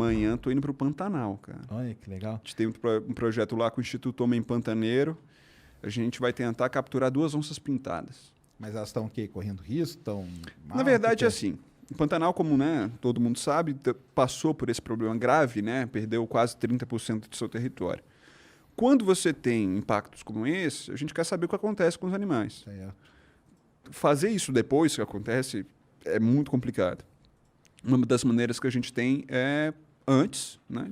amanhã estou indo para o Pantanal, cara. Olha, que legal. A gente tem um projeto lá com o Instituto Homem Pantaneiro. A gente vai tentar capturar 2 onças pintadas. Mas elas estão o quê? Correndo risco? Estão mal? Na verdade, é é assim. O Pantanal, como todo mundo sabe, passou por esse problema grave, né? Perdeu quase 30% do seu território. Quando você tem impactos como esse, a gente quer saber o que acontece com os animais. Fazer isso depois que acontece é muito complicado. Uma das maneiras que a gente tem é, antes, né,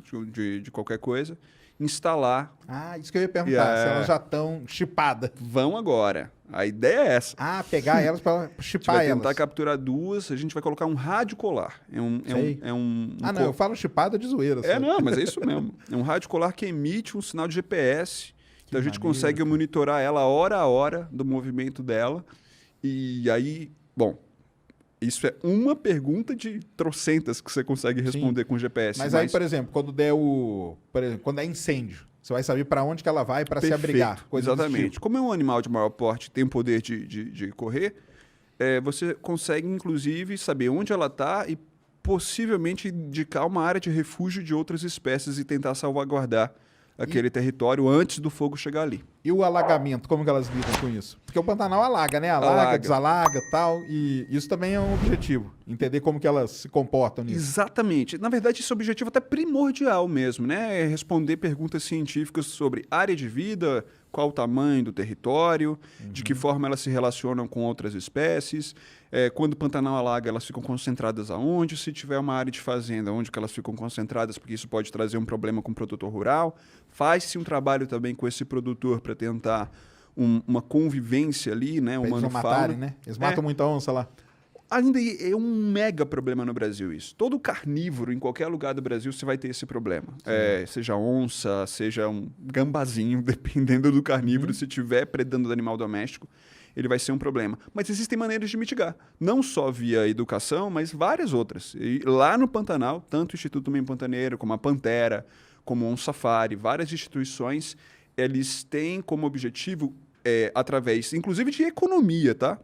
de qualquer coisa, instalar. Ah, isso que eu ia perguntar, se elas já estão chipadas. Vão agora. A ideia é essa. Ah, pegar elas para A gente chipar vai elas. tentar capturar 2, a gente vai colocar um rádio colar. Não, eu falo chipada de zoeira. Não, mas é isso mesmo. É um rádio colar que emite um sinal de GPS. Então a gente consegue monitorar ela hora a hora do movimento dela. E aí, bom, isso é uma pergunta de trocentas que você consegue responder com GPS. Mas aí, por exemplo, quando der quando é incêndio, você vai saber para onde que ela vai para se abrigar. Exatamente. Tipo. Como é um animal de maior porte, tem o poder de correr, você consegue, inclusive, saber onde ela está e possivelmente indicar uma área de refúgio de outras espécies e tentar salvaguardar aquele território antes do fogo chegar ali. E o alagamento, como que elas lidam com isso? Porque o Pantanal alaga, né? Alaga, desalaga e tal. E isso também é um objetivo. Entender como que elas se comportam nisso. Exatamente. Na verdade, esse é um objetivo até primordial mesmo, né? É responder perguntas científicas sobre área de vida, qual o tamanho do território, de que forma elas se relacionam com outras espécies. Quando o Pantanal alaga, elas ficam concentradas aonde? Se tiver uma área de fazenda, onde que elas ficam concentradas, porque isso pode trazer um problema com o produtor rural. Faz-se um trabalho também com esse produtor para tentar uma convivência ali, né? Eles não matarem, né? Eles matam muita onça lá. Ainda é um mega problema no Brasil isso. Todo carnívoro, em qualquer lugar do Brasil, você vai ter esse problema. Seja onça, seja um gambazinho, dependendo do carnívoro, se estiver predando do animal doméstico, ele vai ser um problema. Mas existem maneiras de mitigar. Não só via educação, mas várias outras. E lá no Pantanal, tanto o Instituto Homem Pantaneiro, como a Pantera, como o On Safari, várias instituições, eles têm como objetivo, através, inclusive, de economia, tá?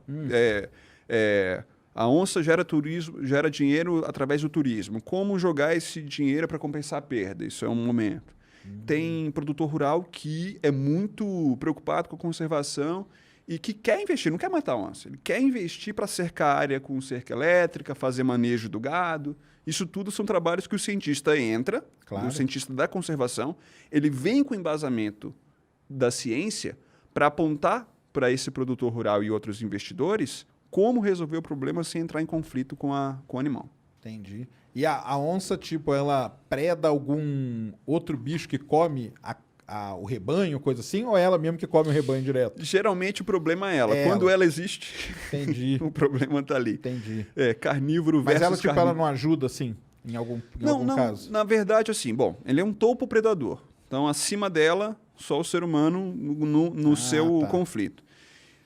A onça gera dinheiro através do turismo. Como jogar esse dinheiro para compensar a perda? Isso é um momento. Tem produtor rural que é muito preocupado com a conservação e que quer investir, não quer matar a onça. Ele quer investir para cercar a área com cerca elétrica, fazer manejo do gado. Isso tudo são trabalhos que o cientista entra, o cientista da conservação, ele vem com o embasamento da ciência para apontar para esse produtor rural e outros investidores como resolver o problema sem entrar em conflito com o animal. Entendi. E a onça, tipo, ela preda algum outro bicho que come o rebanho, coisa assim, ou é ela mesmo que come o rebanho direto? Geralmente o problema é ela. Quando ela existe, entendi. O problema está ali. Entendi. Carnívoro versus Mas ela, tipo, carnívoro. ela não ajuda, assim, em algum caso? Na verdade, assim, bom, ele é um topo predador. Então, acima dela, só o ser humano no seu conflito.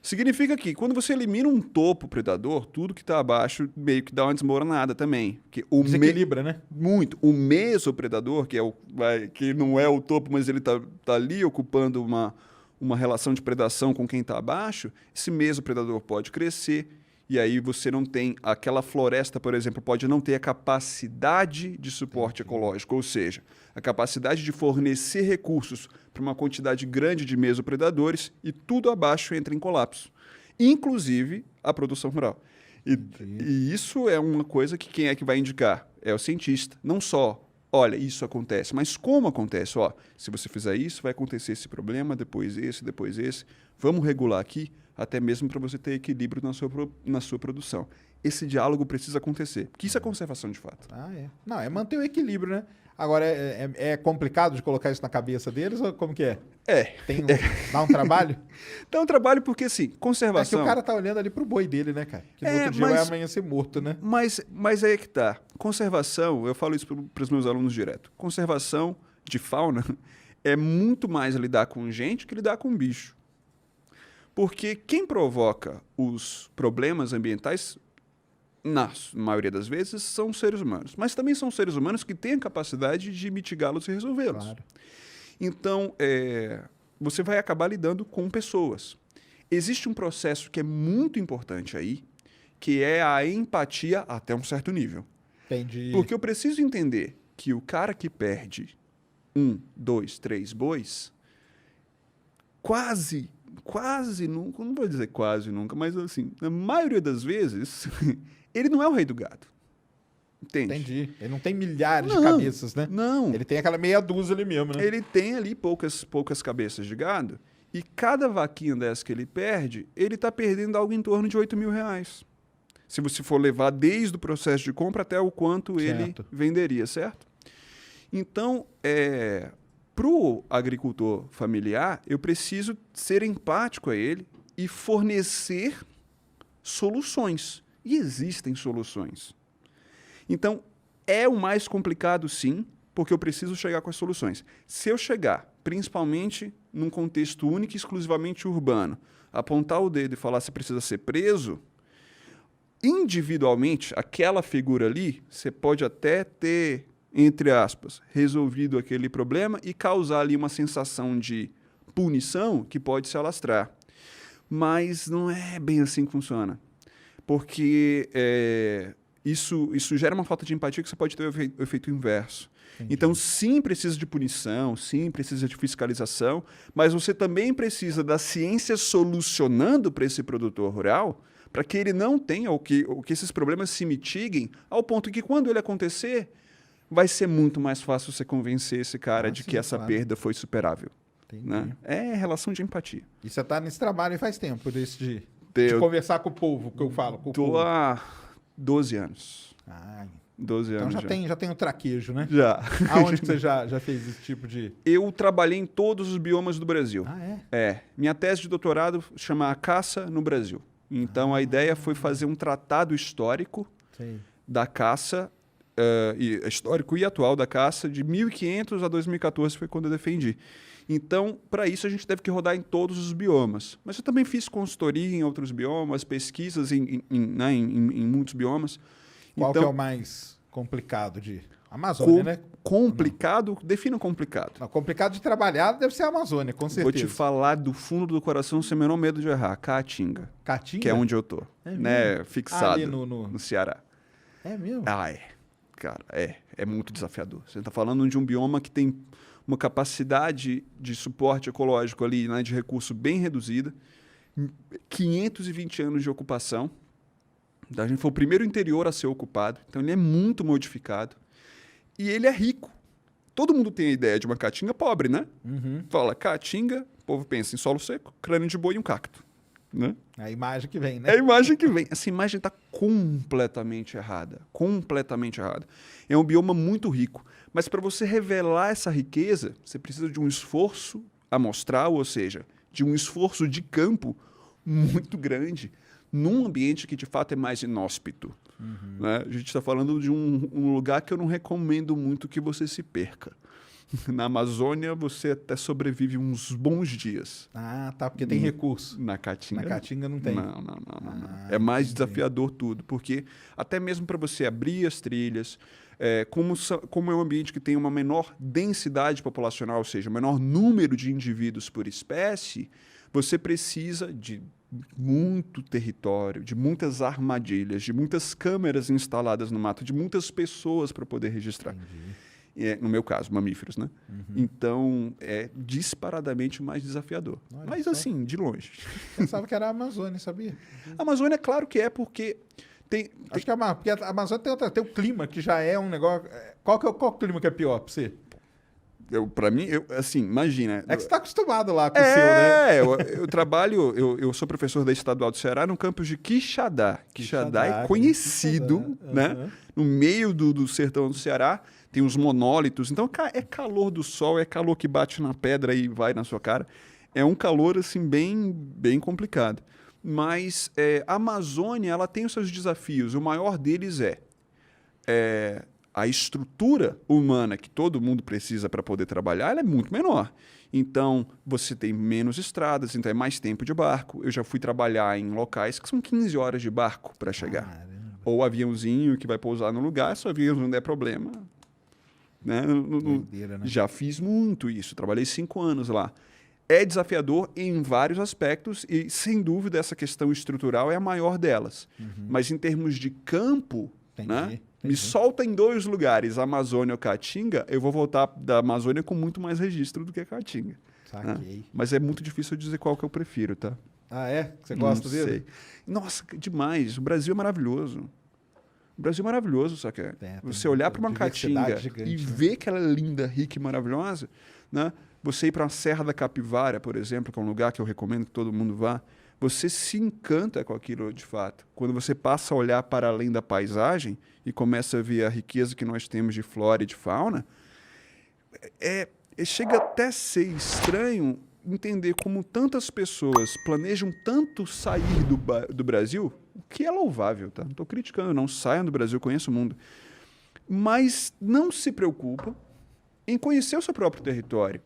Significa que quando você elimina um topo predador, tudo que está abaixo meio que dá uma desmoronada também. Desequilibra, né? Muito. O mesopredador, que não é o topo, mas ele está ali ocupando uma relação de predação com quem está abaixo, esse mesopredador pode crescer e aí você não tem... Aquela floresta, por exemplo, pode não ter a capacidade de suporte ecológico, ou seja, a capacidade de fornecer recursos para uma quantidade grande de mesopredadores e tudo abaixo entra em colapso, inclusive a produção rural. E isso é uma coisa que quem é que vai indicar? É o cientista. Não só, olha, isso acontece, mas como acontece? Ó, se você fizer isso, vai acontecer esse problema, depois esse. Vamos regular aqui, até mesmo para você ter equilíbrio na sua produção. Esse diálogo precisa acontecer, porque isso é conservação de fato. Não, é manter o equilíbrio, né? Agora, é complicado de colocar isso na cabeça deles ou como que é? Dá um trabalho? Dá um trabalho porque, assim, conservação... É que o cara tá olhando ali pro boi dele, né, cara? Que no outro dia vai amanhecer morto, né? Mas aí é que tá. Conservação, eu falo isso para os meus alunos direto. Conservação de fauna é muito mais lidar com gente que lidar com bicho. Porque quem provoca os problemas ambientais, na maioria das vezes, são os seres humanos. Mas também são seres humanos que têm a capacidade de mitigá-los e resolvê-los. Claro. Então, você vai acabar lidando com pessoas. Existe um processo que é muito importante aí, que é a empatia até um certo nível. Entendi. Porque eu preciso entender que o cara que perde 1, 2, 3 bois, quase nunca, não vou dizer quase nunca, mas assim, na maioria das vezes, ele não é o rei do gado. Entende? Entendi. Ele não tem milhares de cabeças, né? Não. Ele tem aquela meia dúzia ali mesmo, né? Ele tem ali poucas cabeças de gado, e cada vaquinha dessa que ele perde, ele está perdendo algo em torno de R$ 8.000. Se você for levar desde o processo de compra até o quanto ele Certo. venderia, certo? Então, para o agricultor familiar, eu preciso ser empático a ele e fornecer soluções. E existem soluções. Então, é o mais complicado, sim, porque eu preciso chegar com as soluções. Se eu chegar, principalmente num contexto único e exclusivamente urbano, apontar o dedo e falar se precisa ser preso, individualmente, aquela figura ali, você pode até ter, entre aspas, resolvido aquele problema e causar ali uma sensação de punição que pode se alastrar. Mas não é bem assim que funciona. Porque isso gera uma falta de empatia que você pode ter o efeito inverso. Entendi. Então, sim, precisa de punição, sim, precisa de fiscalização, mas você também precisa da ciência solucionando para esse produtor rural para que ele não tenha, ou que esses problemas se mitiguem, ao ponto que, quando ele acontecer, vai ser muito mais fácil você convencer esse cara de sim, que essa claro. perda foi superável. Entendi. Né? É relação de empatia. E você tá nesse trabalho faz tempo, desse de Eu conversar com o povo, que eu falo. Com o tô povo. há 12 anos. Ah, 12 então anos já tem o traquejo, né? Já. Aonde que você já fez esse tipo de... Eu trabalhei em todos os biomas do Brasil. Ah, é? Minha tese de doutorado chama A Caça no Brasil. Então, a ideia foi fazer um tratado histórico Sei. da caça, histórico e atual da caça, de 1500 a 2014, foi quando eu defendi. Então, para isso, a gente teve que rodar em todos os biomas. Mas eu também fiz consultoria em outros biomas, pesquisas em muitos biomas. Qual então, que é o mais complicado de... Amazônia, né? complicado? Defina complicado. Não, complicado de trabalhar deve ser a Amazônia, com certeza. Vou te falar do fundo do coração, sem o menor medo de errar. Caatinga, Caatinga? que é onde eu tô. É Né? mesmo? Fixado Ali no Ceará. É mesmo? Cara, é muito desafiador. Você está falando de um bioma que tem uma capacidade de suporte ecológico ali, né, de recurso bem reduzida, 520 anos de ocupação. A gente foi o primeiro interior a ser ocupado, então ele é muito modificado. E ele é rico. Todo mundo tem a ideia de uma caatinga pobre, né? Uhum. Fala caatinga, o povo pensa em solo seco, crânio de boi e um cacto. Né? A imagem que vem, né? É a imagem que vem. Essa imagem está completamente errada. Completamente errada. É um bioma muito rico. Mas para você revelar essa riqueza, você precisa de um esforço amostral, ou seja, de um esforço de campo muito grande, num ambiente que de fato é mais inóspito. Uhum. Né? A gente está falando de um lugar que eu não recomendo muito que você se perca. Na Amazônia, você até sobrevive uns bons dias. Ah, tá, porque tem recurso. Na Caatinga. Na Caatinga não tem. Não. É mais entendi. desafiador tudo, porque até mesmo para você abrir as trilhas, como é um ambiente que tem uma menor densidade populacional, ou seja, menor número de indivíduos por espécie, você precisa de muito território, de muitas armadilhas, de muitas câmeras instaladas no mato, de muitas pessoas para poder registrar. No meu caso, mamíferos, né? Uhum. Então, é disparadamente mais desafiador. Olha Mas só. assim, de longe. Pensava que era a Amazônia, sabia? A Amazônia, claro que é, porque Acho que porque a Amazônia tem o clima, que já é um negócio... Qual o clima que é pior pra você? Para mim, assim, imagina. É que você tá acostumado lá com o seu, né? Eu trabalho, eu sou professor da Estadual do Ceará no campus de Quixadá. Quixadá é conhecido, né? Uhum. No meio do sertão do Ceará, tem os monólitos. Então, é calor do sol, é calor que bate na pedra e vai na sua cara. É um calor, assim, bem complicado. Mas a Amazônia, ela tem os seus desafios. O maior deles é a estrutura humana que todo mundo precisa para poder trabalhar, ela é muito menor. Então, você tem menos estradas, então é mais tempo de barco. Eu já fui trabalhar em locais que são 15 horas de barco para chegar. Caramba. Ou aviãozinho que vai pousar no lugar, se o avião não der problema. Né? Doideira, né? Já fiz muito isso, trabalhei 5 anos lá. É desafiador em vários aspectos e, sem dúvida, essa questão estrutural é a maior delas. Uhum. Mas em termos de campo, Entendi. né? Me solta em 2 lugares, Amazônia ou Caatinga, eu vou voltar da Amazônia com muito mais registro do que a Caatinga. Saquei. Né? Mas é muito difícil eu dizer qual que eu prefiro, tá? Ah, é? Você gosta Não dele? sei. Nossa, demais. O Brasil é maravilhoso. O Brasil é maravilhoso, só que você olhar para uma Caatinga gigante, e né? ver que ela é linda, rica e maravilhosa, né? Você ir para a Serra da Capivara, por exemplo, que é um lugar que eu recomendo que todo mundo vá, você se encanta com aquilo de fato. Quando você passa a olhar para além da paisagem e começa a ver a riqueza que nós temos de flora e de fauna, chega até a ser estranho entender como tantas pessoas planejam tanto sair do Brasil, o que é louvável, tá? Não estou criticando, não. Saiam do Brasil, conheçam o mundo. Mas não se preocupam em conhecer o seu próprio território.